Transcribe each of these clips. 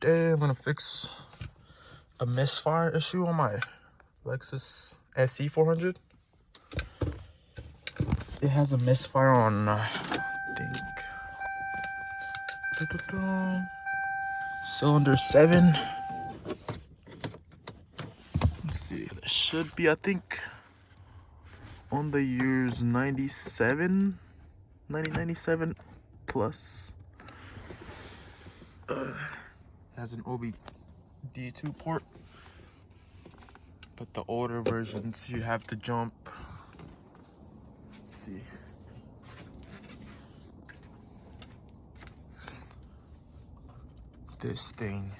Today I'm gonna fix a misfire issue on my Lexus sc400. It has a misfire on, I think, cylinder 7. Let's see, it should be, I think, on the years 1997 plus. Has an OBD2 port, but the older versions you have to jump. Let's see. This thing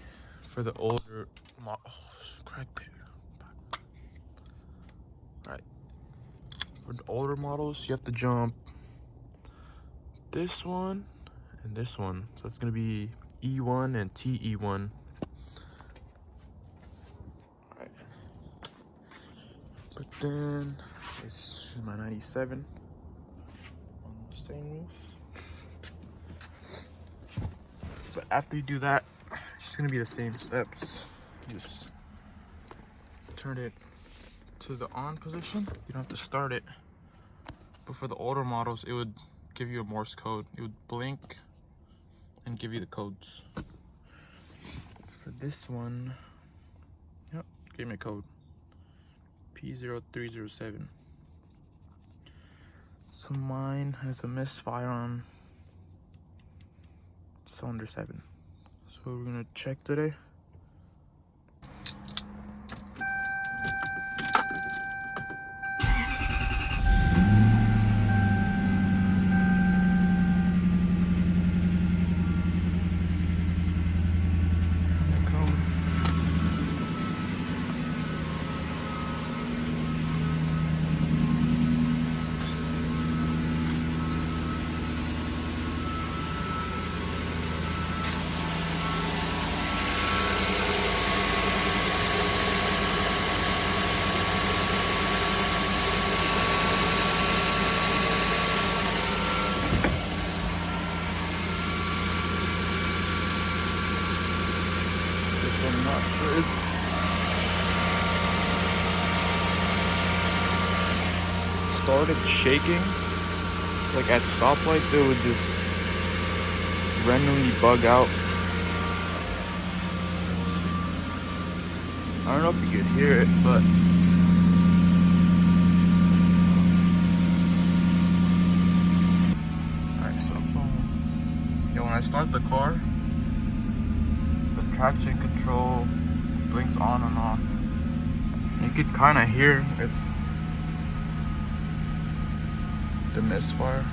for the older model. Oh, crack pit. Right. For the older models, you have to jump this one and this one. So it's gonna be E1 and TE1. Right. But then this is my 97 on Mustang wheels. But after you do that, it's just gonna be the same steps. You just turn it to the on position. You don't have to start it. But for the older models, it would give you a Morse code. It would blink and give you the codes. For this one, yep, gave me a code. P0307. So mine has a misfire on cylinder 7. So we're gonna check today. I'm not sure. Started shaking. Like at stoplights, it would just randomly bug out. I don't know if you could hear it, but alright, so yeah, when I start the car, the traction control blinks on and off. You could kind of hear it, the misfire.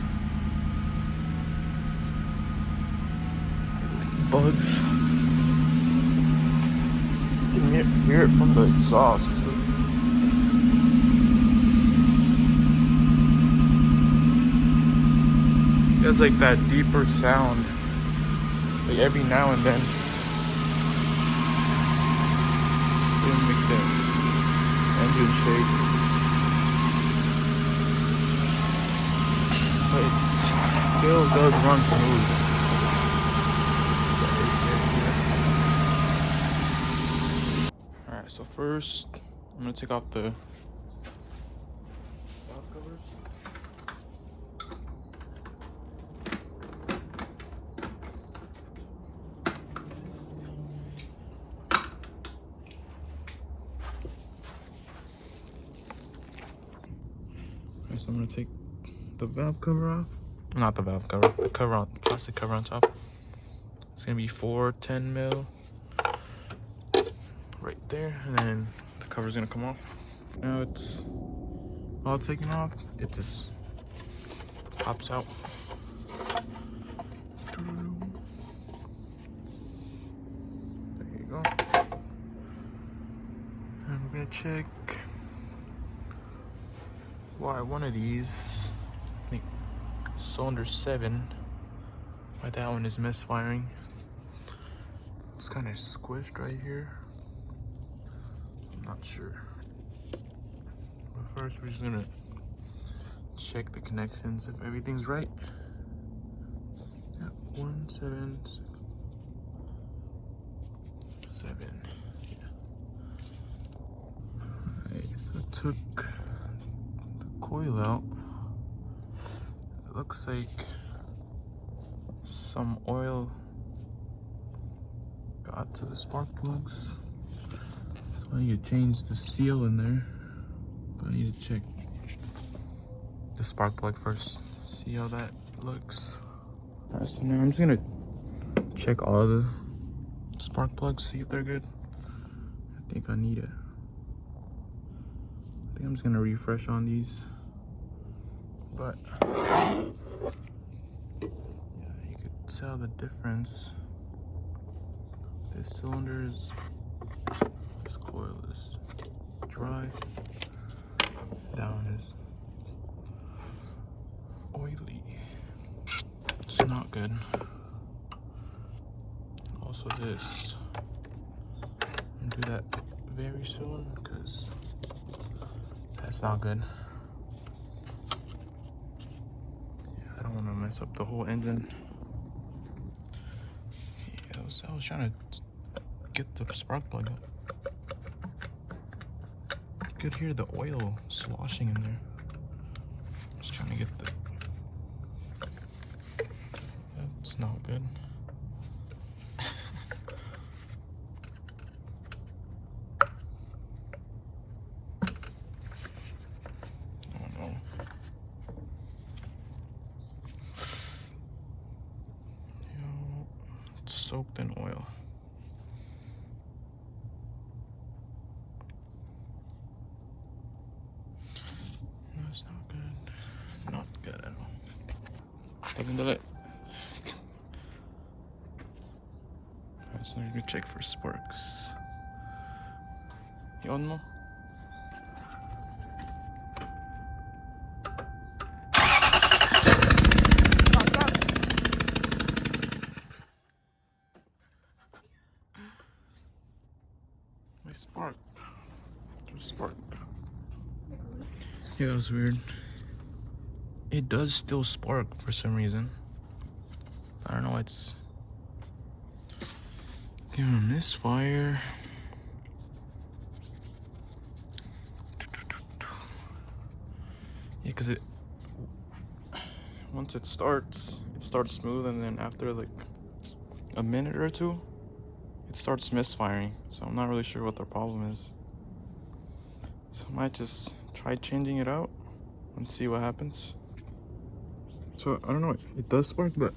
Bugs. You can hear it from the exhaust too. It has like that deeper sound, like every now and then. It'll make the engine shake. But it still does run smooth. Alright, so first I'm gonna take off the valve covers. Alright, so I'm gonna take the valve cover off. Not the valve cover, the cover on plastic cover on top. It's gonna be 410 mil right there, and then the cover's gonna come off. Now it's all taken off, it just pops out. There you go. And we're gonna check why one of these, I think cylinder 7, why that one is misfiring. It's kind of squished right here. I'm not sure. But first we're just gonna check the connections if everything's right. Yep, 1, 7, 6. 7. Yeah. Alright, so I took the coil out. It looks like some oil got to the spark plugs. So I need to change the seal in there. But I need to check the spark plug first. See how that looks. Alright, so now I'm just gonna check all the spark plugs, see if they're good. I think I need it. I think I'm just gonna refresh on these. But yeah, you could tell the difference. This cylinder is, this coil is dry. That one is oily. It's not good. Also this, I'm gonna do that very soon because that's not good. Yeah, I don't want to mess up the whole engine. Yeah, I was trying to get the spark plug up. You could hear the oil sloshing in there. Just trying to get the, that's not good. Oh no. Yo, it's soaked in oil. No, it's not good. Not good at all. Doesn't do it. Alright, so I'm gonna check for sparks. You on mo? My spark. Spark. Yeah, that was weird. It does still spark for some reason. I don't know, it's giving a misfire. Yeah, because once it starts smooth, and then after like a minute or two, it starts misfiring. So I'm not really sure what the problem is. So I might just try changing it out and see what happens. So I don't know, it does spark, but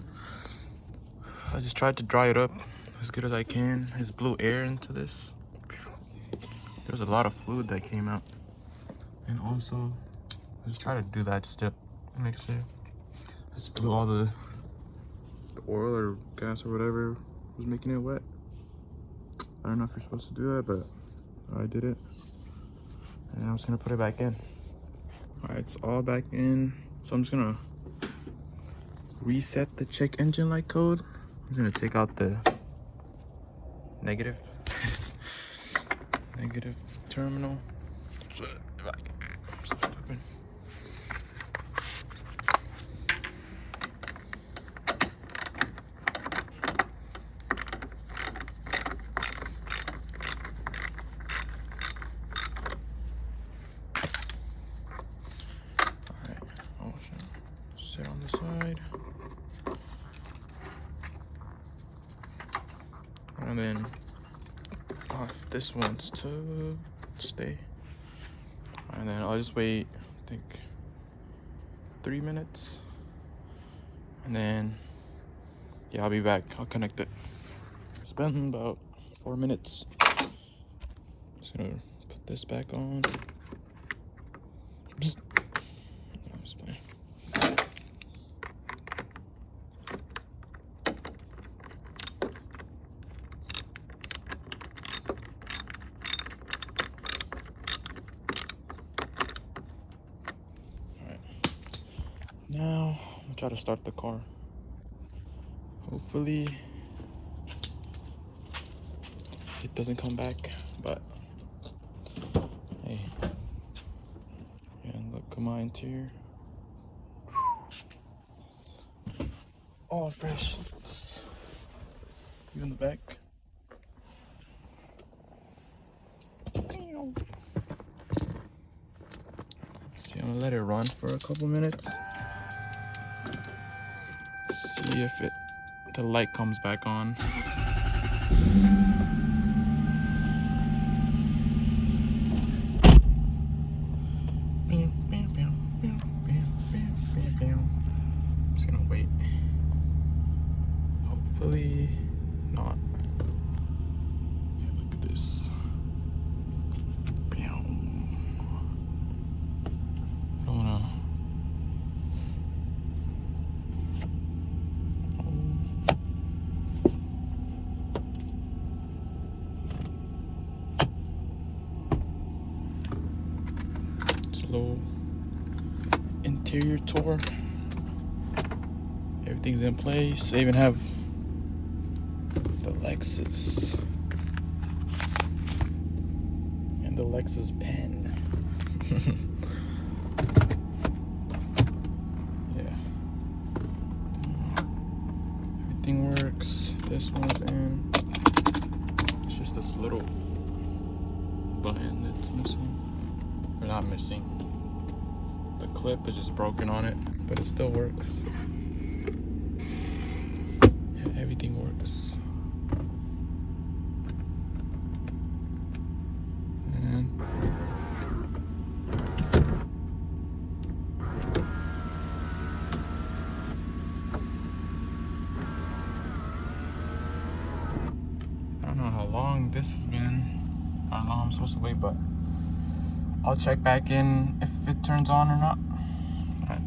I just tried to dry it up as good as I can. Just blew air into this. There's a lot of fluid that came out. And also, I just tried to do that just to make sure. I just blew all the oil or gas or whatever was making it wet. I don't know if you're supposed to do that, but I did it. And I'm just gonna put it back in. All right, it's all back in. So I'm just gonna reset the check engine light code. I'm gonna take out the negative negative terminal. I'm so stupid. Alright, oh shit. Sit on the side. And then if this wants to stay. And then I'll just wait, I think 3 minutes. And then yeah, I'll be back. I'll connect it. It's been about 4 minutes. Just gonna put this back on. Psst. No, I'm just playing. Alright. Now I'm gonna try to start the car. Hopefully it doesn't come back, but hey. And look at my interior. All fresh. Even the back. See, I'm gonna let it run for a couple minutes. See if the light comes back on. I'm just gonna wait. Hopefully not. Yeah, look at this. I don't wanna. Slow interior tour. Everything's in place. They even have the Lexus and the Lexus pen. Yeah. Everything works. This one's in. It's just this little button that's missing. Or not missing. The clip is just broken on it, but it still works. Yeah, everything works. And I don't know how long this has been, how long I'm supposed to wait, but I'll check back in if it turns on or not. Alright.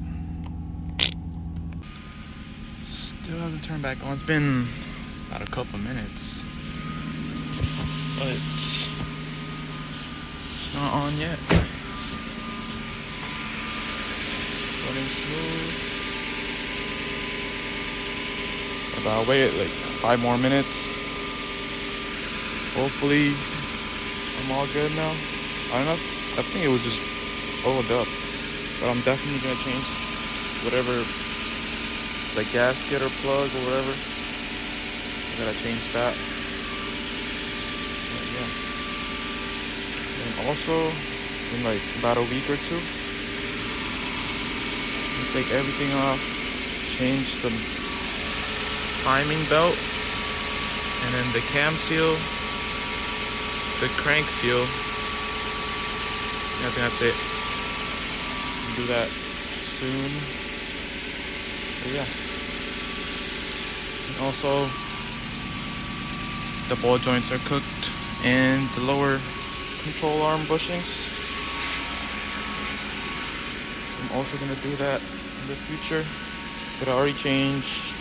Still hasn't turned back on. It's been about a couple minutes, but it's not on yet. Running smooth. But I'll wait like 5 more minutes. Hopefully I'm all good now. I don't know. I think it was just oiled up, but I'm definitely gonna change whatever, the gasket or plug or whatever. I gotta change that. But yeah. And also, in like about a week or two, I'm gonna take everything off, change the timing belt, and then the cam seal, the crank seal. I think that's it. I'll do that soon. But yeah. And also, the ball joints are cooked and the lower control arm bushings. So I'm also gonna do that in the future. But I already changed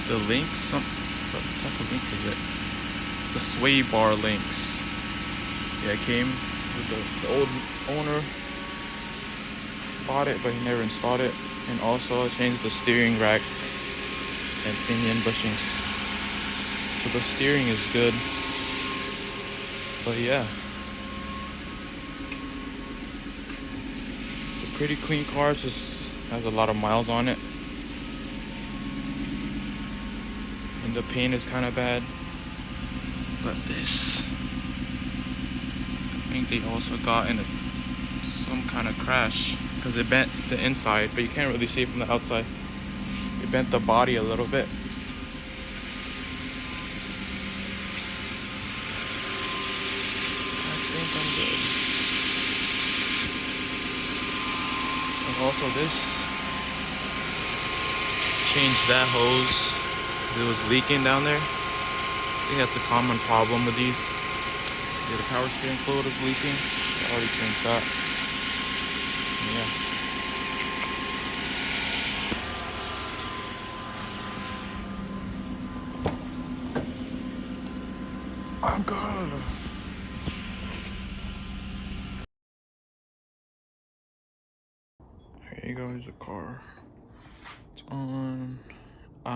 the links. What type of link is it? The sway bar links. Yeah, it came with the old owner. Bought it, but he never installed it. And also I changed the steering rack and pinion bushings. So the steering is good. But yeah. It's a pretty clean car. It just has a lot of miles on it. And the paint is kind of bad. But this, I think they also got in some kind of crash because it bent the inside, but you can't really see it from the outside. It bent the body a little bit. I think I'm good. And also this, changed that hose. It was leaking down there. I think that's a common problem with these. Yeah, the power steering fluid is leaking. I already changed that. Yeah. I'm good. Here you go, here's the car. It's on.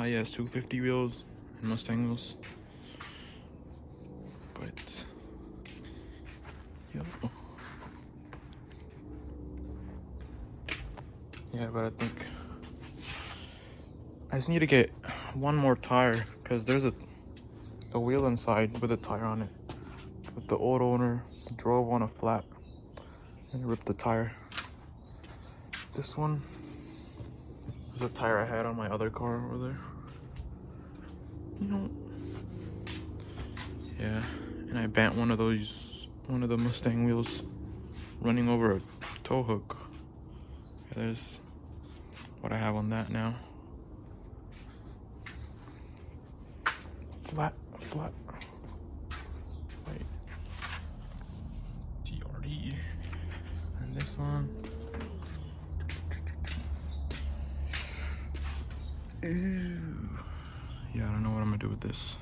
Yes, 250 wheels and Mustang wheels. But yeah, but I think I just need to get one more tire because there's a a wheel inside with a tire on it. But the old owner drove on a flat and ripped the tire. This one is a tire I had on my other car over there. You know, yeah, and I bent one of the Mustang wheels running over a tow hook. Yeah, there's what I have on that now. Flat. Wait. DRD. And this one. Ew. Yeah, I don't know what I'm gonna do with this.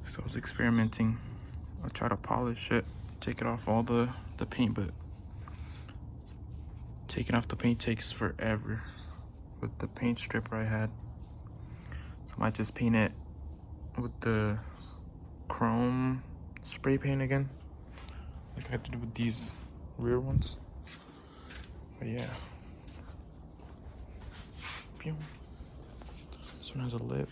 So I was experimenting. I try to polish it, take it off all the paint, but taking off the paint takes forever with the paint stripper I had. So I might just paint it with the chrome spray paint again, like I had to do with these rear ones. But yeah. Pew. This one has a lip.